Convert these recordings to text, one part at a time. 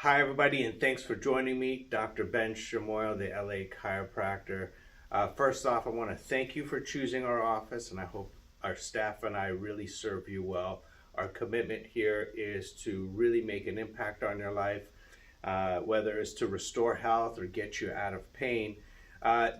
Hi, everybody, and thanks for joining me, Dr. Ben Shamoiel, the LA Chiropractor. First off, I want to thank you for choosing our office, and I hope our staff and I really serve you well. Our commitment here is to really make an impact on your life, whether it's to restore health or get you out of pain.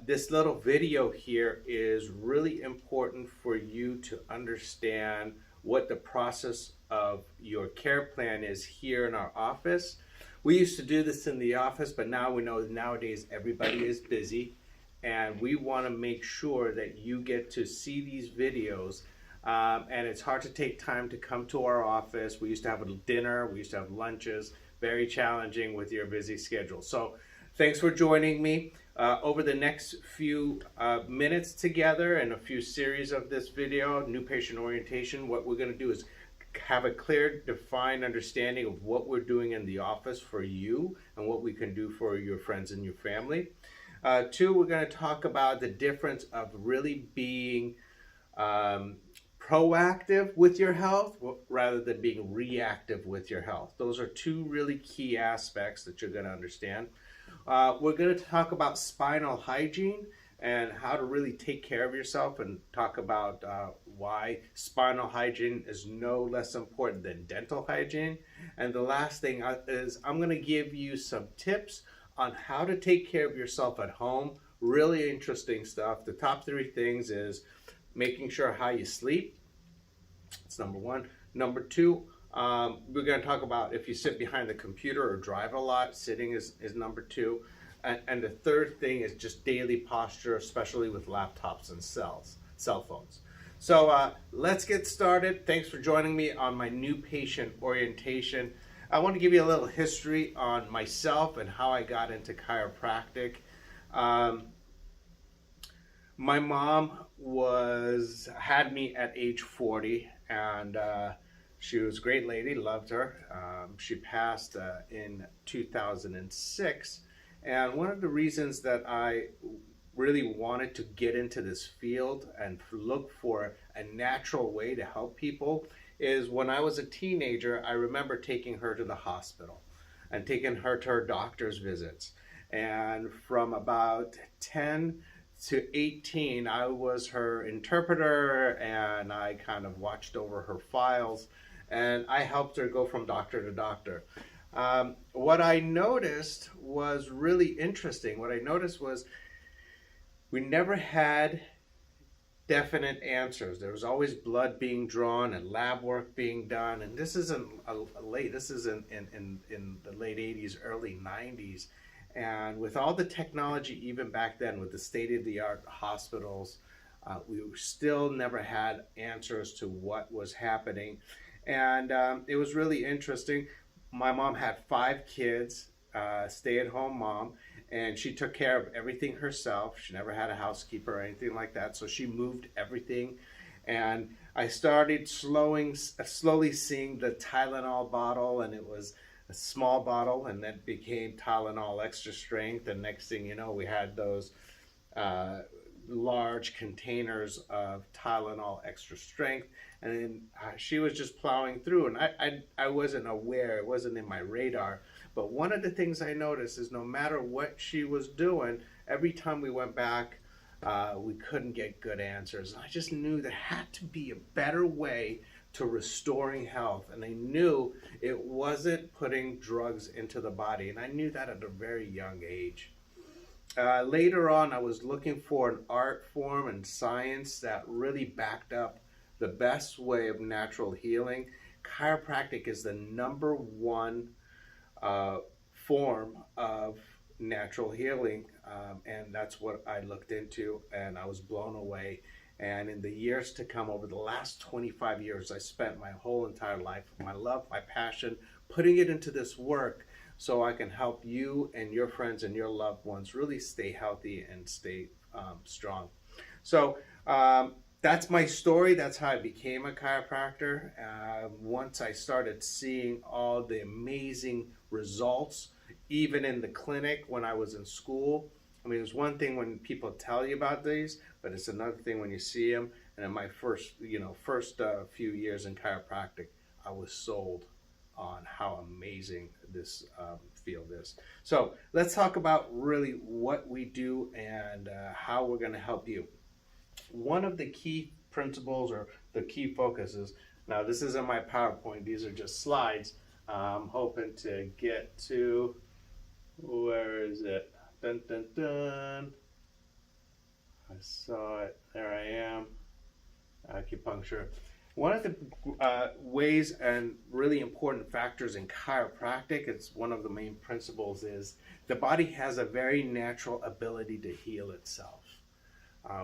This little video here is really important for you to understand what the process of your care plan is here in our office. We used to do this in the office, but now we know that nowadays everybody is busy, and we want to make sure that you get to see these videos. And it's hard to take time to come to our office. We used to have a dinner, we used to have lunches, very challenging with your busy schedule. So thanks for joining me. Over the next few minutes together and a few series of this video, new patient orientation, what we're going to do is have a clear, defined understanding of what we're doing in the office for you and what we can do for your friends and your family. Two, we're going to talk about the difference of really being proactive with your health rather than being reactive with your health. Those are two really key aspects that you're going to understand. We're going to talk about spinal hygiene and how to really take care of yourself, and talk about why spinal hygiene is no less important than dental hygiene. And the last thing is I'm going to give you some tips on how to take care of yourself at home. Really interesting stuff. The top three things is making sure how you sleep. It's number one. Number two, we're going to talk about if you sit behind the computer or drive a lot, sitting is number two. And the third thing is just daily posture, especially with laptops and cell phones. So let's get started. Thanks for joining me on my new patient orientation. I want to give you a little history on myself and how I got into chiropractic. My mom had me at age 40, and she was a great lady, loved her. She passed in 2006. And one of the reasons that I really wanted to get into this field and look for a natural way to help people is when I was a teenager, I remember taking her to the hospital and taking her to her doctor's visits. And from about 10 to 18, I was her interpreter, and I kind of watched over her files, and I helped her go from doctor to doctor. What I noticed was really interesting. What I noticed was we never had definite answers. There was always blood being drawn and lab work being done. And this isn't this is in the late 80s, early 90s. And with all the technology, even back then, with the state-of-the-art hospitals, we still never had answers to what was happening. And it was really interesting. My mom had 5 kids, stay-at-home mom, and she took care of everything herself. She never had a housekeeper or anything like that, so she moved everything. And I started slowly seeing the Tylenol bottle, and it was a small bottle, and then became Tylenol extra strength. And next thing you know, we had those large containers of Tylenol extra strength. And then she was just plowing through, and I wasn't aware, it wasn't in my radar. But one of the things I noticed is no matter what she was doing, every time we went back, we couldn't get good answers. And I just knew there had to be a better way to restoring health. And I knew it wasn't putting drugs into the body. And I knew that at a very young age. Later on, I was looking for an art form and science that really backed up the best way of natural healing. Chiropractic is the number one form of natural healing, and that's what I looked into, and I was blown away. And in the years to come, over the last 25 years, I spent my whole entire life, my love, my passion, putting it into this work so I can help you and your friends and your loved ones really stay healthy and stay strong. So that's my story. That's how I became a chiropractor. Once I started seeing all the amazing results, even in the clinic when I was in school. I mean, it's one thing when people tell you about these, but it's another thing when you see them. And in my first few years in chiropractic, I was sold. on how amazing this field is. So let's talk about really what we do and how we're going to help you. One of the key principles or the key focuses, now this isn't my PowerPoint, these are just slides. I'm hoping to get to, where is it? Dun, dun, dun. I saw it, there I am, acupuncture. One of the ways and really important factors in chiropractic, it's one of the main principles, is the body has a very natural ability to heal itself.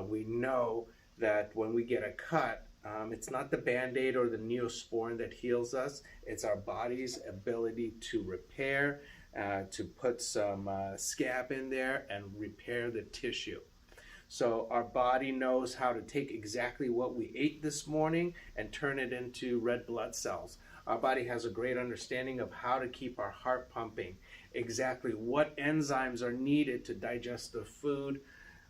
We know that when we get a cut, it's not the Band-Aid or the Neosporin that heals us. It's our body's ability to repair, to put some scab in there and repair the tissue. So our body knows how to take exactly what we ate this morning and turn it into red blood cells. Our body has a great understanding of how to keep our heart pumping, exactly what enzymes are needed to digest the food,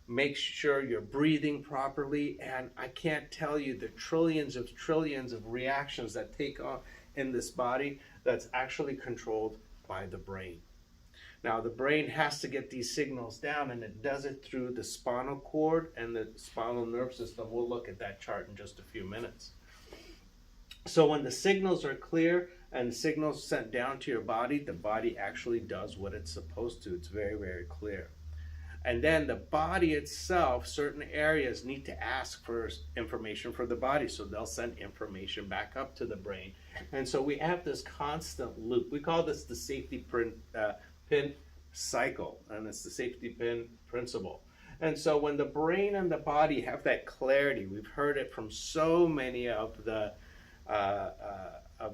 make sure you're breathing properly, and I can't tell you the trillions of reactions that take on in this body that's actually controlled by the brain. Now the brain has to get these signals down, and it does it through the spinal cord and the spinal nerve system. We'll look at that chart in just a few minutes. So when the signals are clear and the signals sent down to your body, the body actually does what it's supposed to. It's very, very clear. And then the body itself, certain areas need to ask for information for the body, so they'll send information back up to the brain. And so we have this constant loop. We call this the safety pin cycle, and it's the safety pin principle. And so when the brain and the body have that clarity, we've heard it from so many of the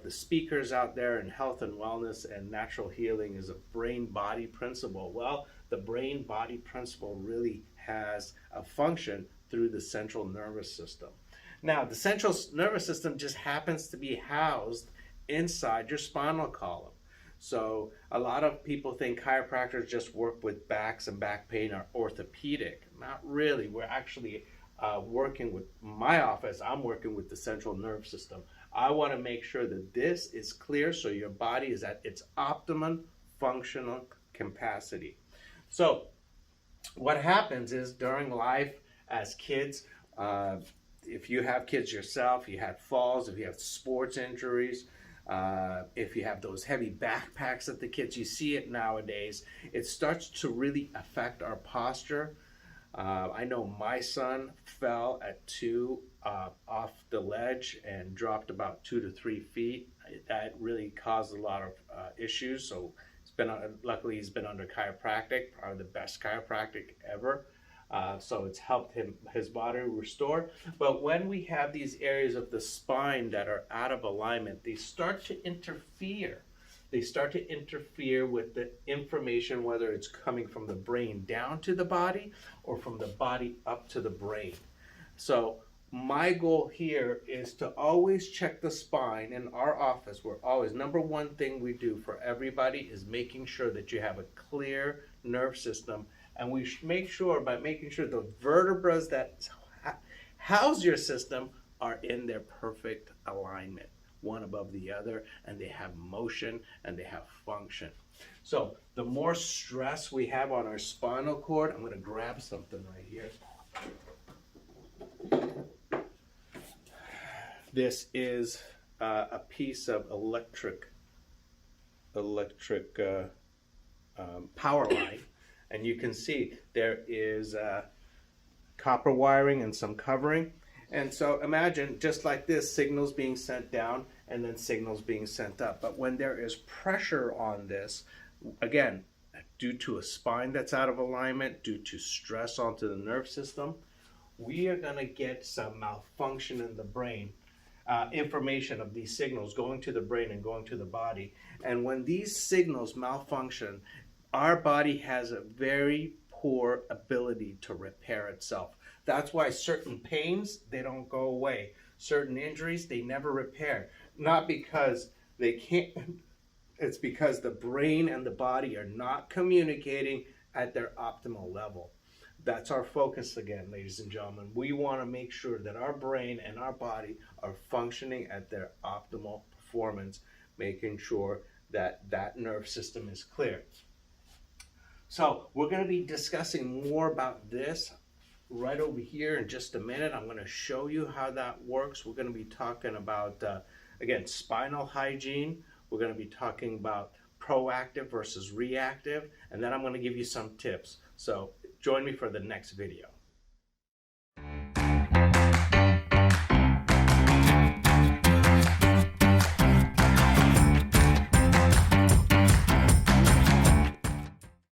speakers out there in health and wellness and natural healing, is a brain-body principle. Well, the brain-body principle really has a function through the central nervous system. Now, the central nervous system just happens to be housed inside your spinal column. So a lot of people think chiropractors just work with backs and back pain or orthopedic. Not really. We're actually working with, my office, I'm working with the central nerve system. I want to make sure that this is clear so your body is at its optimum functional capacity. So what happens is during life as kids, if you have kids yourself, you have falls, if you have sports injuries, if you have those heavy backpacks that the kids, you see it nowadays, it starts to really affect our posture. I know my son fell at 2 off the ledge and dropped about 2 to 3 feet. That really caused a lot of issues. So luckily he's been under chiropractic, probably the best chiropractic ever. So it's helped his body restore. But when we have these areas of the spine that are out of alignment, they start to interfere. They start to interfere with the information, whether it's coming from the brain down to the body or from the body up to the brain. So my goal here is to always check the spine. In our office, we're always, number one thing we do for everybody is making sure that you have a clear nerve system. And we make sure, by making sure the vertebrae that house your system are in their perfect alignment, one above the other, and they have motion and they have function. So the more stress we have on our spinal cord, I'm going to grab something right here. This is a piece of electric power line. And you can see there is copper wiring and some covering. And so imagine just like this, signals being sent down and then signals being sent up. But when there is pressure on this, again, due to a spine that's out of alignment, due to stress onto the nerve system, we are going to get some malfunction in the brain. Information of these signals going to the brain and going to the body. And when these signals malfunction, our body has a very poor ability to repair itself. That's why certain pains, they don't go away. Certain injuries, they never repair. Not because they can't, it's because the brain and the body are not communicating at their optimal level. That's our focus again, ladies and gentlemen. We want to make sure that our brain and our body are functioning at their optimal performance, making sure that that nerve system is clear. So we're going to be discussing more about this right over here in just a minute. I'm going to show you how that works. We're going to be talking about, again, spinal hygiene. We're going to be talking about proactive versus reactive, and then I'm going to give you some tips. So join me for the next video.